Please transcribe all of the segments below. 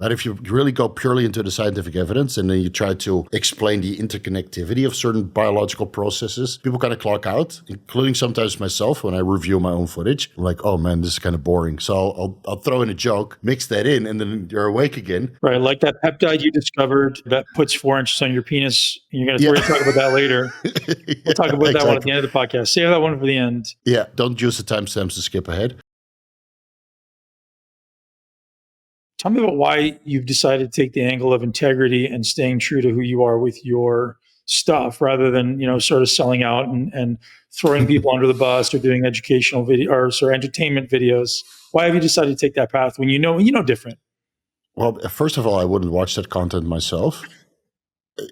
But if you really go purely into the scientific evidence and then you try to explain the interconnectivity of certain biological processes, people kind of clock out, including sometimes myself when I review my own footage. I'm like, oh man, this is kind of boring. So I'll throw in a joke, mix that in, and then you're awake again. Right, like that peptide you discovered that puts 4 inches on your penis. We're going to talk about that later. We'll talk about that one at the end of the podcast. Save that one for the end. Yeah, don't use the timestamps to skip ahead. Tell me about why you've decided to take the angle of integrity and staying true to who you are with your stuff, rather than sort of selling out and throwing people under the bus or doing educational video or entertainment videos. Why have you decided to take that path when you know different? Well, first of all, I wouldn't watch that content myself.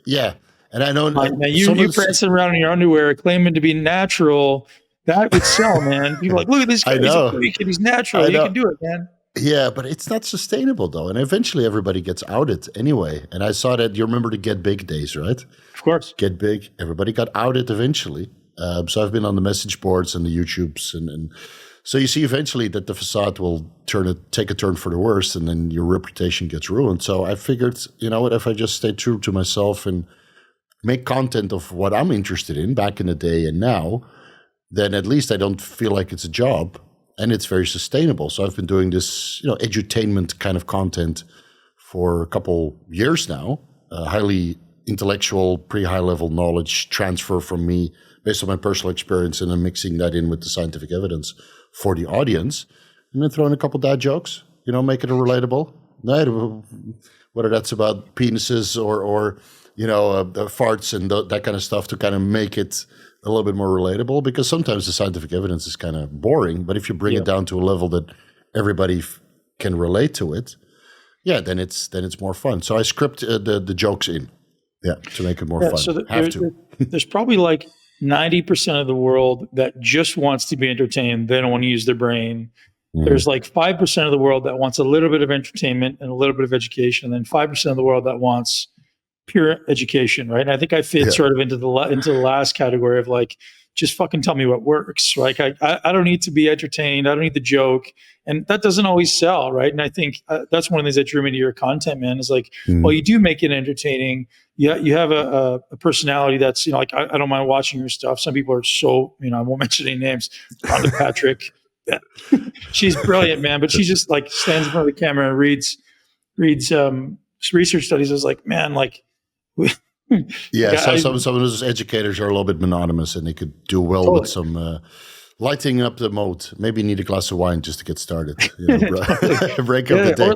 Yeah, and I know now you prancing around in your underwear, claiming to be natural. That would sell, man. People are like, look at this guy. He's natural. You can do it, man. Yeah, but it's not sustainable, though. And eventually everybody gets outed anyway. And I saw that, you remember the Get Big days, right? Of course. Get Big. Everybody got outed eventually. So I've been on the message boards and the YouTubes. And so you see eventually that the facade will take a turn for the worse, and then your reputation gets ruined. So I figured, you know what, if I just stay true to myself and make content of what I'm interested in back in the day and now, then at least I don't feel like it's a job. And it's very sustainable. So I've been doing this, edutainment kind of content for a couple years now. Highly intellectual, pretty high level knowledge transfer from me based on my personal experience, and then mixing that in with the scientific evidence for the audience. And then throwing a couple dad jokes, make it relatable. Whether that's about penises or farts and that kind of stuff, to kind of make it a little bit more relatable, because sometimes the scientific evidence is kind of boring, but if you bring it down to a level that everybody can relate to it, then it's more fun. So I script the jokes in, to make it more fun. So there's probably like 90% of the world that just wants to be entertained. They don't want to use their brain. There's like 5% of the world that wants a little bit of entertainment and a little bit of education, and then 5% of the world that wants pure education, right? And I think I fit sort of into the last category of like, just fucking tell me what works. Like I don't need to be entertained. I don't need the joke, and that doesn't always sell, right? And I think that's one of the things that drew me to your content, man. Is like, well, you do make it entertaining. You have a personality that's like I don't mind watching your stuff. Some people are so I won't mention any names. Rhonda Patrick, she's brilliant, man, but she just like stands in front of the camera and reads research studies. I was like, man, like. So some of those educators are a little bit monotonous, and they could do well with some lighting up the mode. Maybe need a glass of wine just to get started. Break up the day.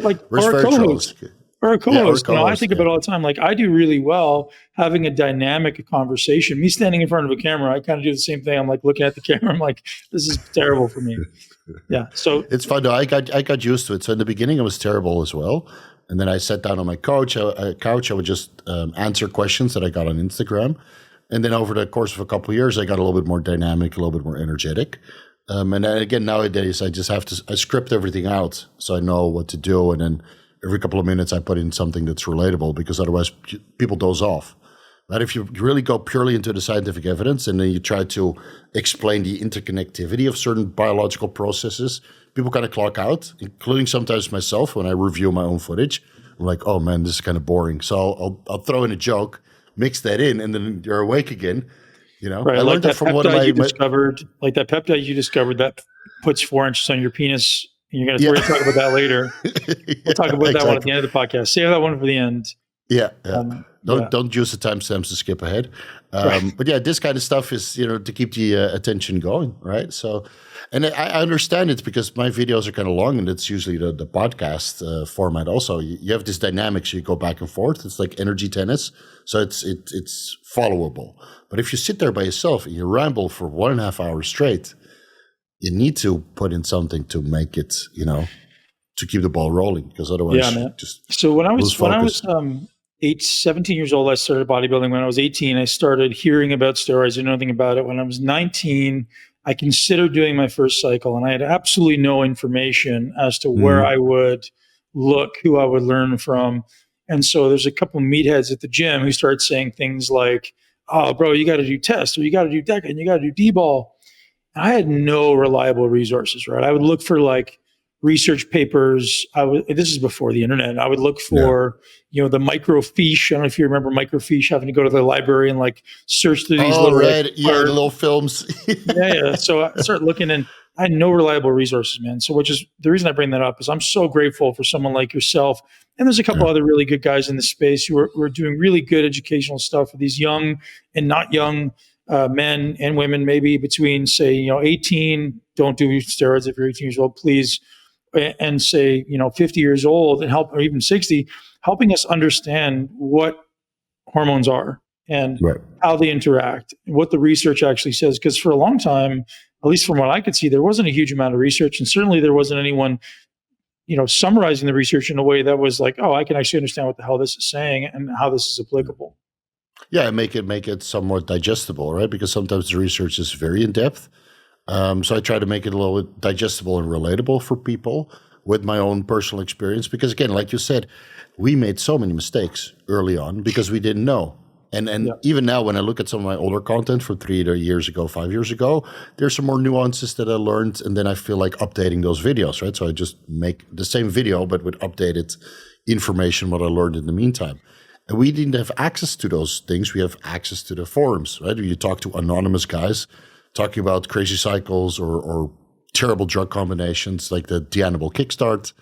Or a co-host. I think about it all the time. Like, I do really well having a dynamic conversation. Me standing in front of a camera, I kind of do the same thing. I'm like looking at the camera. I'm like, this is terrible for me. Yeah. So it's fun though. I got used to it. So in the beginning, it was terrible as well. And then I sat down on my couch. I would just answer questions that I got on Instagram. And then over the course of a couple of years, I got a little bit more dynamic, a little bit more energetic. And then again, nowadays, I script everything out so I know what to do. And then every couple of minutes, I put in something that's relatable, because otherwise people doze off. But if you really go purely into the scientific evidence and then you try to explain the interconnectivity of certain biological processes, people kind of clock out, including sometimes myself when I review my own footage. I'm like, oh man, this is kind of boring. So I'll throw in a joke, mix that in, and then you're awake again. Right, I learned that from one of my discovered, like that peptide you discovered that puts 4 inches on your penis. And we're going to talk about that later. We'll talk about that one at the end of the podcast. Save that one for the end. Don't use the timestamps to skip ahead. But this kind of stuff is, to keep the attention going, right? So, and I understand it, because my videos are kind of long, and it's usually the podcast format also. You have this dynamic, so you go back and forth. It's like energy tennis. So it's followable. But if you sit there by yourself and you ramble for 1.5 hours straight, you need to put in something to make it, to keep the ball rolling, because otherwise, So when I was 17 years old, I started bodybuilding. When I was 18, I started hearing about steroids. I didn't know anything about it. When I was 19, I considered doing my first cycle, and I had absolutely no information as to where I would look, who I would learn from. And so there's a couple of meatheads at the gym who started saying things like, oh, bro, you got to do test, or you got to do DECA, and you got to do D-ball. I had no reliable resources, right? I would look for like research papers. This is before the internet. I would look for, the microfiche. I don't know if you remember microfiche, having to go to the library and like search through these little, right. The little films. yeah. So I started looking, and I had no reliable resources, man. So, which is the reason I bring that up, is I'm so grateful for someone like yourself. And there's a couple other really good guys in the space who are doing really good educational stuff for these young and not young men and women, maybe between, say, 18, don't do steroids if you're 18 years old, please, and say, 50 years old, and or even 60, helping us understand what hormones are and how they interact, what the research actually says. Because for a long time, at least from what I could see, there wasn't a huge amount of research, and certainly there wasn't anyone, summarizing the research in a way that was like, oh, I can actually understand what the hell this is saying and how this is applicable. Yeah, make it somewhat digestible, right? Because sometimes the research is very in depth. So I try to make it a little bit digestible and relatable for people with my own personal experience. Because again, like you said, we made so many mistakes early on because we didn't know. And even now, when I look at some of my older content from 3 years ago, 5 years ago, there's some more nuances that I learned, and then I feel like updating those videos, right? So I just make the same video, but with updated information, what I learned in the meantime. And we didn't have access to those things. We have access to the forums, right? You talk to anonymous guys talking about crazy cycles or terrible drug combinations like the Deanable Kickstart,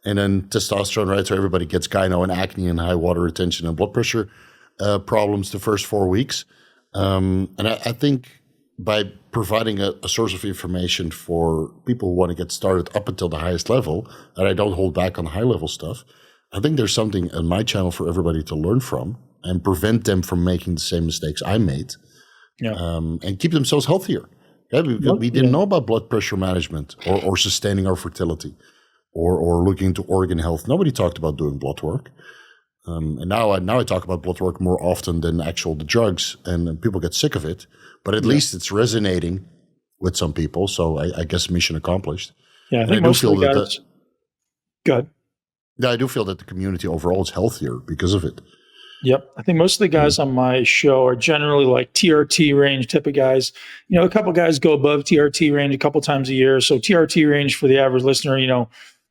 and then testosterone, right? So everybody gets gyno and acne and high water retention and blood pressure problems the first 4 weeks. And I think by providing a source of information for people who want to get started up until the highest level, and I don't hold back on high level stuff, I think there's something on my channel for everybody to learn from and prevent them from making the same mistakes I made, and keep themselves healthier. Yeah, we didn't know about blood pressure management or sustaining our fertility or looking into organ health. Nobody talked about doing blood work. And now I talk about blood work more often than the drugs, and people get sick of it. But at least it's resonating with some people. So I guess mission accomplished. Yeah, I think most of the guys. Good. Yeah, I do feel that the community overall is healthier because of it. Yep. I think most of the guys on my show are generally like TRT range type of guys. A couple guys go above TRT range a couple times a year. So TRT range for the average listener,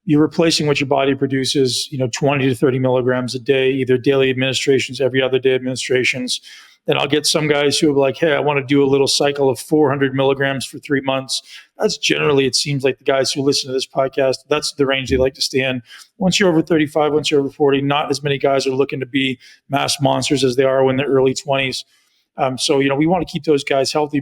you're replacing what your body produces, 20 to 30 milligrams a day, either daily administrations, every other day administrations. Then I'll get some guys who are like, hey, I want to do a little cycle of 400 milligrams for 3 months. That's generally, it seems like the guys who listen to this podcast, that's the range they like to stay in. Once you're over 35, once you're over 40, not as many guys are looking to be mass monsters as they are when they're early 20s. So, we want to keep those guys healthy.